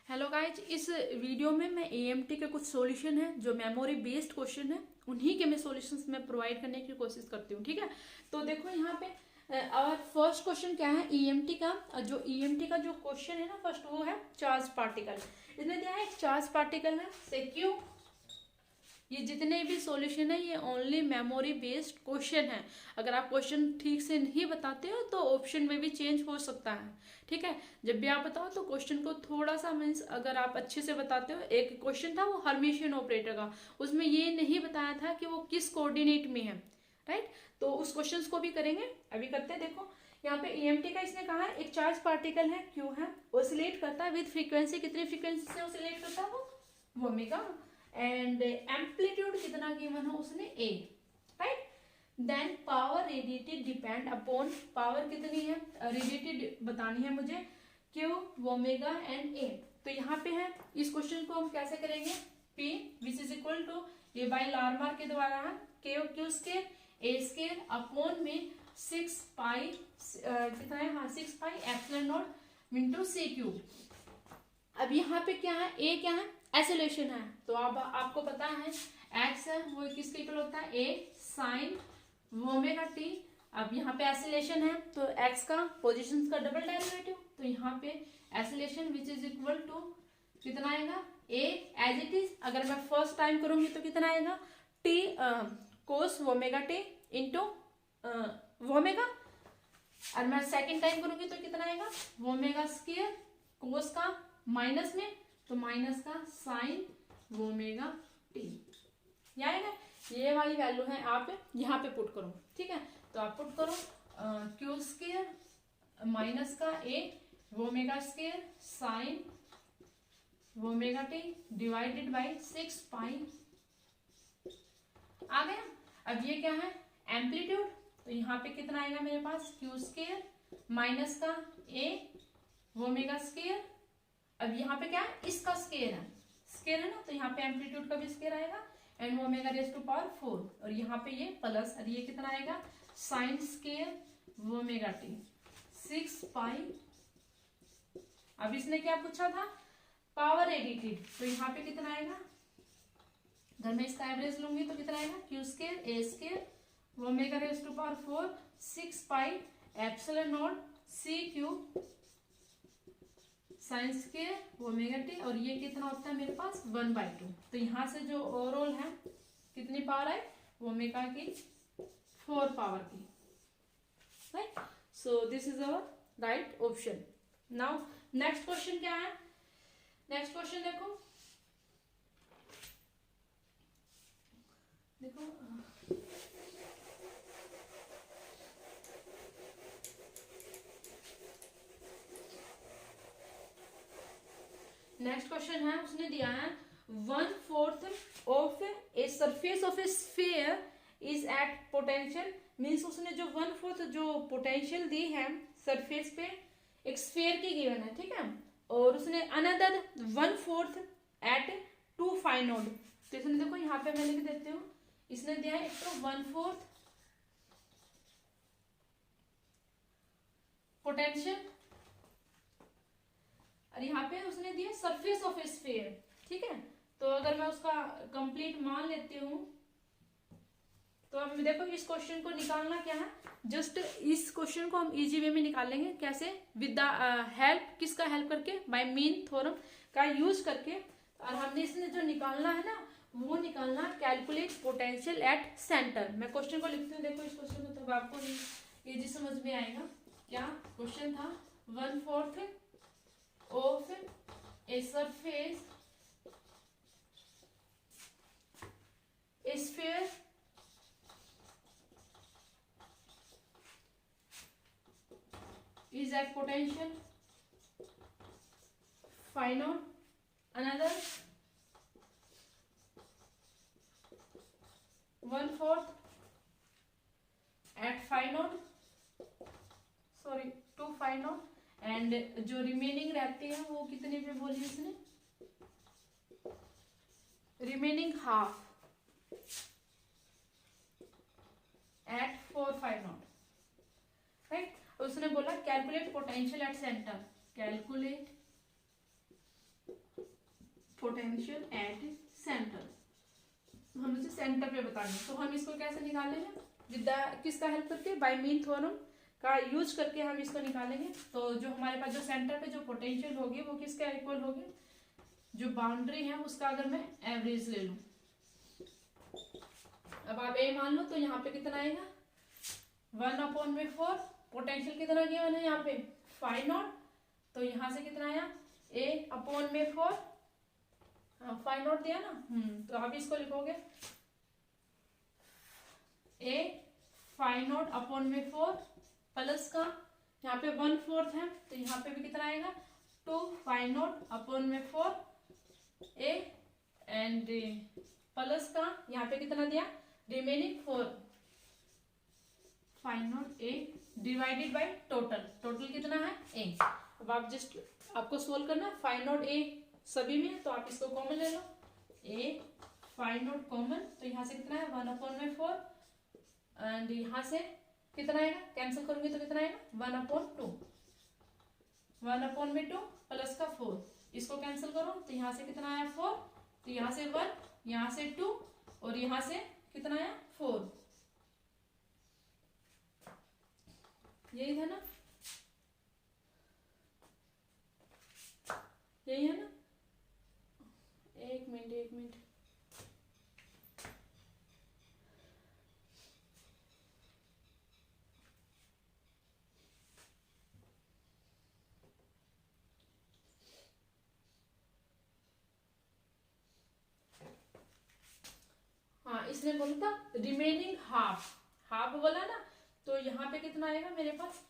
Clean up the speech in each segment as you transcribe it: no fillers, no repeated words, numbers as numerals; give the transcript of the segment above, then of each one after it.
Hello guys, इस video में मैं एएमटी के कुछ सॉल्यूशन है जो मेमोरी बेस्ड क्वेश्चन है उन्हीं के मैं सॉल्यूशंस में प्रोवाइड करने की कोशिश करती हूँ। ठीक है, तो देखो यहाँ पे और फर्स्ट क्वेश्चन क्या है ईएमटी का। जो ईएमटी का जो क्वेश्चन है ना फर्स्ट, वो है चार्ज पार्टिकल। इसमें दिया है एक चार्ज पार्टिकल है से क्यों। ये जितने भी सॉल्यूशन है ये ओनली मेमोरी बेस्ड क्वेश्चन है। अगर आप क्वेश्चन ठीक से नहीं बताते हो तो ऑप्शन में भी चेंज हो सकता है। ठीक है, जब भी आप बताओ तो क्वेश्चन को थोड़ा सा मीन्स अगर आप अच्छे से बताते हो। एक क्वेश्चन था वो हर्मिशियन ऑपरेटर का, उसमें ये नहीं बताया था कि वो किस कोऑर्डिनेट में है। राइट, तो उस क्वेश्चन को भी करेंगे, अभी करते हैं। देखो यहाँ पे ईएमटी का इसने कहा है एक चार्ज पार्टिकल है क्यू है, ऑसिलेट करता है विद फ्रीक्वेंसी। कितनी फ्रीक्वेंसी से ऑसिलेट करता है वो ओमेगा, एंड एम्पलीट्यूड कितना गिवन हो उसने A. Right, then power radiated depend upon, power कितनी है रेडिएटेड बतानी है मुझे, क्यू ओमेगा एंड ए। तो यहाँ पे है, इस क्वेश्चन को हम कैसे करेंगे, P which is equal to ये बाई लार्मार के द्वारा है Q square A square upon में 6 पाई कितना है, हाँ 6 pi epsilon not into C cube. अब यहाँ पे क्या है, ए क्या है एसोलेशन है, तो अब आपको पता है एक्स है वो किसके इक्वल होता है ए साइन ओमेगा टी। अब यहाँ पे एसोलेशन है तो एक्स का पोजीशन का डबल डेरिवेटिव, तो यहाँ पे acceleration which is equal to कितना आएगा ए एज इट इज। अगर मैं फर्स्ट टाइम करूंगी तो कितना आएगा टी कोस ओमेगा टी इंटू ओमेगा, और मैं सेकेंड टाइम करूंगी तो कितना आएगा ओमेगा स्क्वायर कोस का माइनस में, तो माइनस का साइन ओमेगा टी। आएगा ये वाली वैल्यू है, आप यहाँ पे पुट करो। ठीक है, तो आप पुट करो क्यू स्क्वायर माइनस का A omega square sine omega T divided by 6 pi. आ गया। अब ये क्या है एम्पलीट्यूड, तो यहाँ पे कितना आएगा मेरे पास क्यू स्क्वायर माइनस का ए ओमेगा स्क्वायर। अब यहाँ पे क्या है इसका स्केयर है ना, तो यहाँ पे एम्पलीट्यूड का भी स्केयर आएगा and omega raise to power 4, और यहाँ पे ये प्लस, और ये कितना आएगा साइन स्केयर ओमेगा टी 6 पाई। अब इसने क्या पूछा था पावर रेडिएटेड, तो यहाँ पे कितना आएगा, अगर मैं इसका एवरेज लूंगी तो कितना आएगा Q square A square omega raise to power 4 6 pi epsilon not C cube साइंस के ओमेगा टी, और ये कितना होता है मेरे पास 1/2। तो यहाँ से जो ओवरऑल है कितनी पावर है ओमेगा की 4 पावर की। Right, so this is our right option. Now next question क्या है, नेक्स्ट क्वेश्चन देखो नेक्स्ट क्वेश्चन है, उसने दिया है 1/4 of a surface of a sphere is at potential. Means उसने जो 1/4 जो पोटेंशियल दी है सरफेस पे एक स्फीयर की गिवन है। ठीक है, और उसने अनदर 1/4 एट 2 फाइनोड। तो इसने देखो यहाँ पे मैं लिख देती हूँ, इसने दिया है एक तो 1/4 पोटेंशियल, और यहाँ पे उसने दिया सरफेस ऑफ स्फीयर। ठीक है, तो अगर मैं उसका कंप्लीट मान लेती हूँ तो अब देखो इस क्वेश्चन को निकालना क्या है, जस्ट इस क्वेश्चन को हम इजी वे में निकालेंगे। कैसे, विद द हेल्प, किसका हेल्प करके, बाय मीन थ्योरम का यूज करके। और हमने इसने जो निकालना है ना वो निकालना कैलकुलेट पोटेंशियल एट सेंटर। मैं क्वेश्चन को लिखती हूँ, देखो इस क्वेश्चन को तब आपको इजी समझ में आएगा। क्या क्वेश्चन था 1/4 of a surface a sphere is at potential find out another 1/4 at find out, sorry 2 find out, and जो रिमेनिंग रहती है वो कितने पे बोली इसने, remaining half at 4 5 naught. Right, उसने बोला calculate potential at centre, calculate potential at centre, हम इसे सेंटर पे बताएंगे। तो हम इसको कैसे निकालेंगे, किसका हेल्प करके, बाय मीन थ्योरम का यूज करके हम इसको निकालेंगे। तो जो हमारे पास जो सेंटर पे जो पोटेंशियल होगी वो किसके इक्वल होगी, जो बाउंड्री है उसका अगर मैं एवरेज ले लूं, अब आप ए मान लो तो यहाँ पे कितना आएगा 1/4, पोटेंशियल कितना गिवन है यहाँ पे 5 नॉट, तो यहाँ से कितना आया A/4, 5 नॉट दिया ना, तो आप इसको लिखोगे A/5/4 प्लस का यहाँ पे 1/4 है तो यहाँ पे भी कितना आएगा 2/5/4 A एंड प्लस का यहाँ पे कितना दिया remaining 4 5/0 A divided by total कितना है A। अब आप जस्ट आपको सोल्व करना 5/0 A सभी में, तो आप इसको कॉमन ले लो A 5/0 कॉमन, तो यहाँ से कितना है 1/4 एंड यहाँ से कितना आएगा, कैंसिल करूंगी तो कितना आएगा 1/2 प्लस का 4, इसको कैंसिल करो तो यहाँ से कितना आया 4, तो यहाँ से 1, यहाँ से 2 और यहाँ से कितना आया 4, यही है ना, यही है ना, एक मिनट हाँ, इसने बोला था रिमेनिंग हाफ बोला ना, तो यहाँ पे कितना आएगा मेरे पास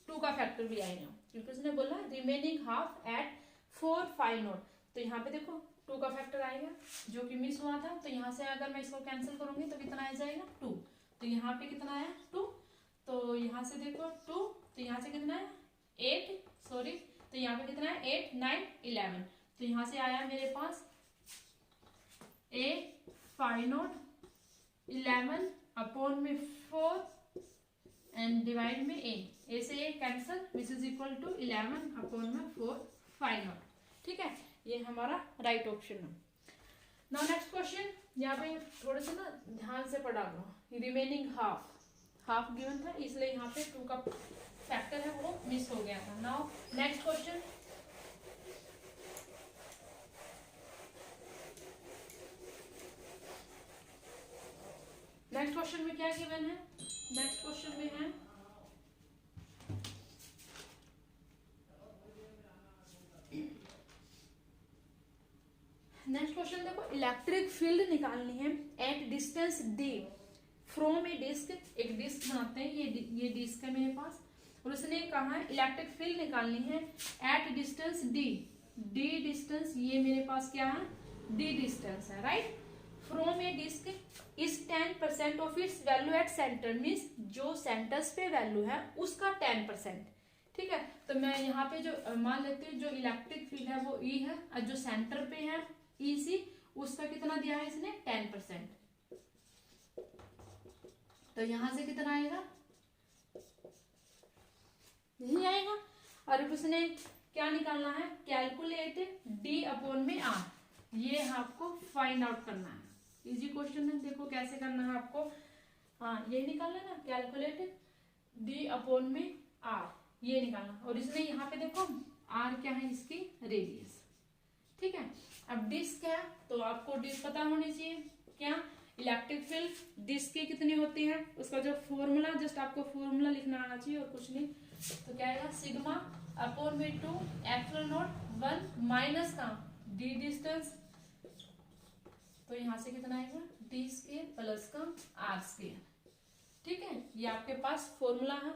2 का फैक्टर भी आएगा, क्योंकि उसने बोला रिमेनिंग हाफ एट 4/5/0, तो यहाँ पे देखो 2 का फैक्टर आएगा जो कि मिस हुआ था, तो यहाँ से अगर मैं इसको कैंसिल करूंगी तो कितना आ जाएगा 2, तो यहाँ पे कितना आया 2, तो यहाँ से देखो 2, तो यहाँ से कितना है 8, सॉरी, तो यहाँ पे कितना है 8 9 11, तो यहाँ से आया मेरे पास A/5/0 11/4 एंड डिवाइड में A से A cancel, which is equal to 11/4 5/0, ठीक है, ये हमारा राइट ऑप्शन है। नाउ नेक्स्ट क्वेश्चन, यहाँ पे थोड़ा सा ना ध्यान से पढ़ा लो, रिमेनिंग हाफ गिवन था इसलिए यहाँ पे 2 का फैक्टर है वो मिस हो गया था। Now next question, next question में क्या गिवन है, नेक्स्ट क्वेश्चन में है नेक्स्ट क्वेश्चन देखो, इलेक्ट्रिक फील्ड निकालनी है at distance d from a disc, एक डिस्क बनाते हैं, ये डिस्क है मेरे पास, और उसने कहा इलेक्ट्रिक फील्ड निकालनी है एट डिस्टेंस d डिस्टेंस, ये मेरे पास क्या है d डिस्टेंस है, right, from a disc is 10% of its value at centre, means जो सेंटर्स पे वैल्यू है उसका 10%, ठीक है, तो मैं यहाँ पे जो मान लेती हूँ जो इलेक्ट्रिक फील्ड है वो E है, और जो सेंटर पे है EC उसका कितना दिया है इसने 10%, तो यहां से कितना आएगा यही आएगा, और उसने क्या निकालना है कैलकुलेट D/R, ये आपको फाइंड आउट करना है, इजी क्वेश्चन है, देखो कैसे करना है आपको, हाँ ये निकालना है ना कैलकुलेट D/R, ये निकालना, और इसने यहाँ पे देखो R क्या है इसकी रेडियस, ठीक है, अब डिस्क है तो आपको डिस्क पता होनी चाहिए, क्या इलेक्ट्रिक फील्ड डिस्क की कितनी होती है, उसका जो फॉर्मूला, जस्ट आपको फॉर्मूला लिखना आना चाहिए और कुछ नहीं, तो क्या आएगा σ/2 ε0 1 माइनस का d डिस्टेंस, तो यहाँ से कितना आएगा d² प्लस का r², ठीक है, ये आपके पास फॉर्मूला है,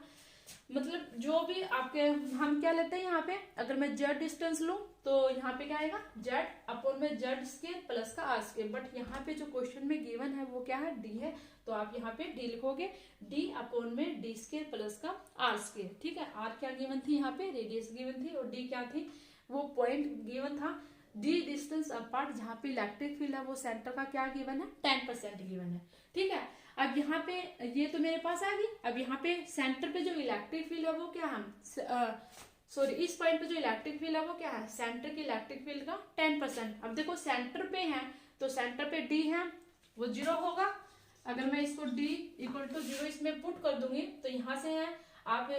मतलब जो भी आपके हम क्या लेते हैं यहाँ पे, अगर मैं z डिस्टेंस लूं तो यहाँ पे क्या आएगा z/z² प्लस का r², बट यहाँ पे जो क्वेश्चन में गिवन है वो क्या है d है, तो आप यहाँ पे d लिखोगे d/d² प्लस का r², ठीक है, r क्या गिवन थी यहाँ पे रेडियस गिवन थी, और d क्या थी वो पॉइंट गिवन था, d डिस्टेंस अपार्ट, जहाँ पे इलेक्ट्रिक फील्ड है वो सेंटर का क्या गिवन है 10% गिवन है, ठीक है, अब यहाँ पे ये तो मेरे पास आ गई, अब यहाँ पे सेंटर पे जो इलेक्ट्रिक फील्ड है वो क्या है सॉरी इस पॉइंट पे जो इलेक्ट्रिक फील्ड है वो क्या है, सेंटर की इलेक्ट्रिक फील्ड का 10%। अब देखो सेंटर पे है तो सेंटर पे डी है वो 0 होगा। अगर मैं इसको डी इक्वल टू 0 इसमें पुट कर दूंगी तो यहाँ से है आप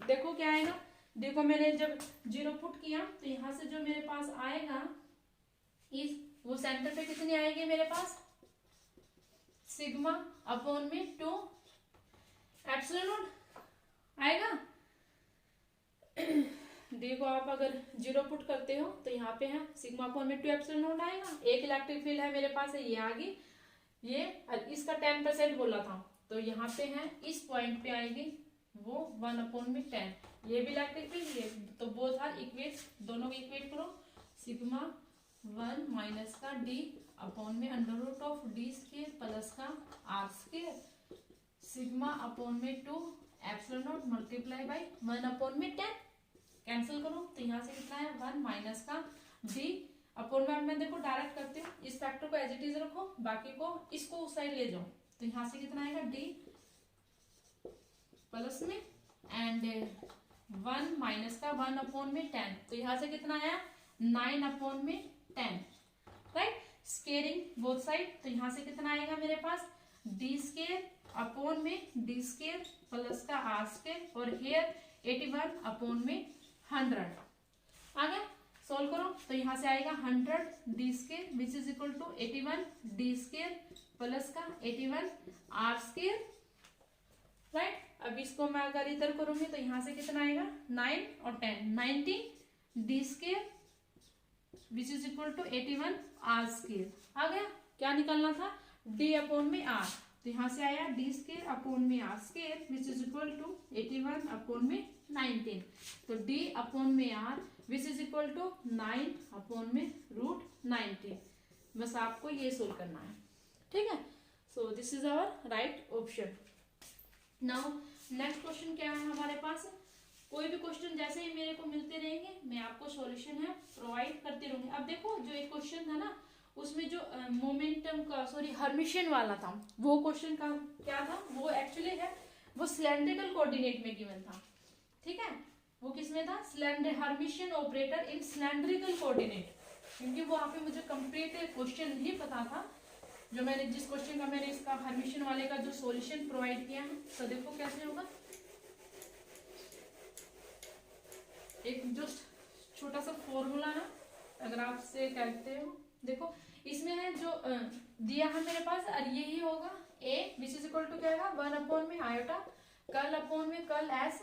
देखो क्या आएगा, डी को मैंने जब 0 पुट किया तो यहाँ से जो मेरे पास आएगा इस वो सेंटर पे कितनी आएगी मेरे पास, सिग्मा अपॉन में 2 एप्सिलॉन नॉट आएगा। डी को आप अगर 0 पुट करते हो तो यहाँ पे है सिग्मा अपॉन में 2 एप्सिलॉन नॉट आएगा। एक इलेक्ट्रिक फील्ड है मेरे पास है ये आ गई, ये इसका 10% बोला था तो यहाँ पे है इस पॉइंट पे आएगी वो 1 अपॉन में 10। ये भी इलेक्ट्रिक फील्ड ये तो बोथ आर इक्वेट, दोनों को इक्वेट करो, सिग्मा 1 माइनस का डी अपॉन में under root of d square plus का आर स्क्वायर सिग्मा अपॉन में 2 epsilon naught multiply by 1 upon में 10। कैंसिल करो तो यहाँ से कितना है 1 माइनस का डी अपॉन में, मैं देखो डायरेक्ट करती हूँ, इस फैक्टर को एज इट इज रखो, बाकी को इसको उस साइड ले जाओ तो यहाँ से कितना आएगा डी प्लस में एंड 1 माइनस का 1 अपॉन में 10 तो यहाँ से कितना आया 9 अपॉन में 10 राइट। स्केयरिंग बोथ साइड तो यहाँ से कितना आएगा मेरे पास डी स्केयर अपॉन में डी स्केयर प्लस का आर स्केयर और हेयर 81 अपॉन में 100 आ गया। सोल्व करो तो यहाँ से आएगा 100 d square which is equal to 81 d square plus का 81 आर स्केयर राइट। अब इसको मैं अगर इधर करूंगी तो यहाँ से कितना आएगा 9 और 10 19 D square which is equal to 81 R square आ गया। क्या निकालना था डी अपॉन में आर तो यहाँ से आया डी स्केयर अपॉन में r square which is equal to 81 upon में 19 तो डी अपॉन में r which is equal to 9 upon में रूट 19। बस आपको ये सोल्व करना है ठीक है। So this is our right option. Now next question क्या है हमारे पास, कोई भी क्वेश्चन जैसे ही मेरे को मिलते रहेंगे मैं आपको सॉल्यूशन है प्रोवाइड करती रहूंगी। अब देखो जो एक क्वेश्चन था ना उसमें जो मोमेंटम का सॉरी हर्मिशियन वाला था वो क्वेश्चन का क्या था, वो एक्चुअली है वो सिलेंड्रिकल कोऑर्डिनेट में गिवन था ठीक है। वो किसमें था सिलेंडर हर्मिशियन ऑपरेटर इन सिलेंड्रिकल कोऑर्डिनेट, क्योंकि वो यहाँ पे मुझे कंप्लीट क्वेश्चन नहीं पता था जो मैंने जिस क्वेश्चन का मैंने इसका हर्मिशियन वाले का जो सॉल्यूशन प्रोवाइड किया है। तो देखो कैसे होगा, एक जो छोटा सा फॉर्मूला है अगर आप से कहते हो देखो इसमें है जो दिया है मेरे पास और यही होगा a which is equal to क्या है 1 अपॉन में आयोटा कर्ल अपॉन में कर्ल s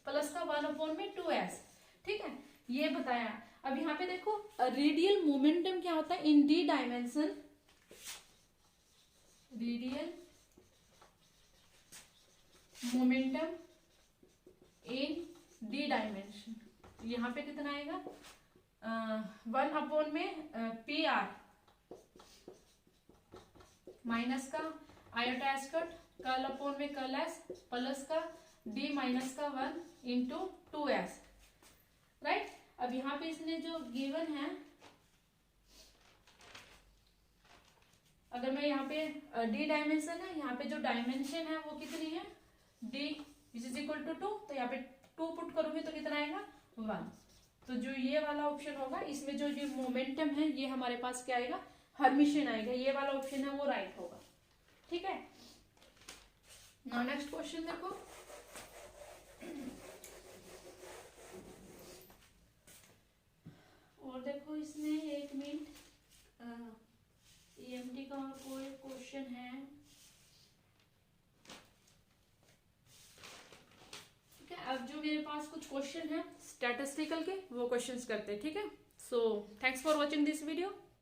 प्लस का 1 अपॉन में 2s ठीक है ये बताया। अब यहाँ पे देखो रेडियल मोमेंटम क्या होता है in D dimension, radial momentum in D dimension यहाँ पे कितना आएगा 1 अपॉन में पी आर माइनस का iota S cut curl upon में कर्ल एस प्लस का डी माइनस का 1 इंटू 2s राइट। अब यहाँ पे इसने जो गिवन है अगर मैं यहाँ पे डी डायमेंशन है यहाँ पे जो डायमेंशन है वो कितनी है d which is equal to 2 तो यहाँ पे 2 पुट करूंगी तो कितना आएगा 1। तो जो ये वाला ऑप्शन होगा इसमें जो ये मोमेंटम है ये हमारे पास क्या आएगा हर्मिशियन आएगा, ये वाला ऑप्शन है वो राइट होगा ठीक है। नाउ नेक्स्ट क्वेश्चन देखो और देखो इसमें एक मिनट ईएमटी का कोई क्वेश्चन है ठीक है। अब जो मेरे पास कुछ क्वेश्चन है स्टैटिस्टिकल के वो क्वेश्चंस करते हैं ठीक है। So thanks for watching this video.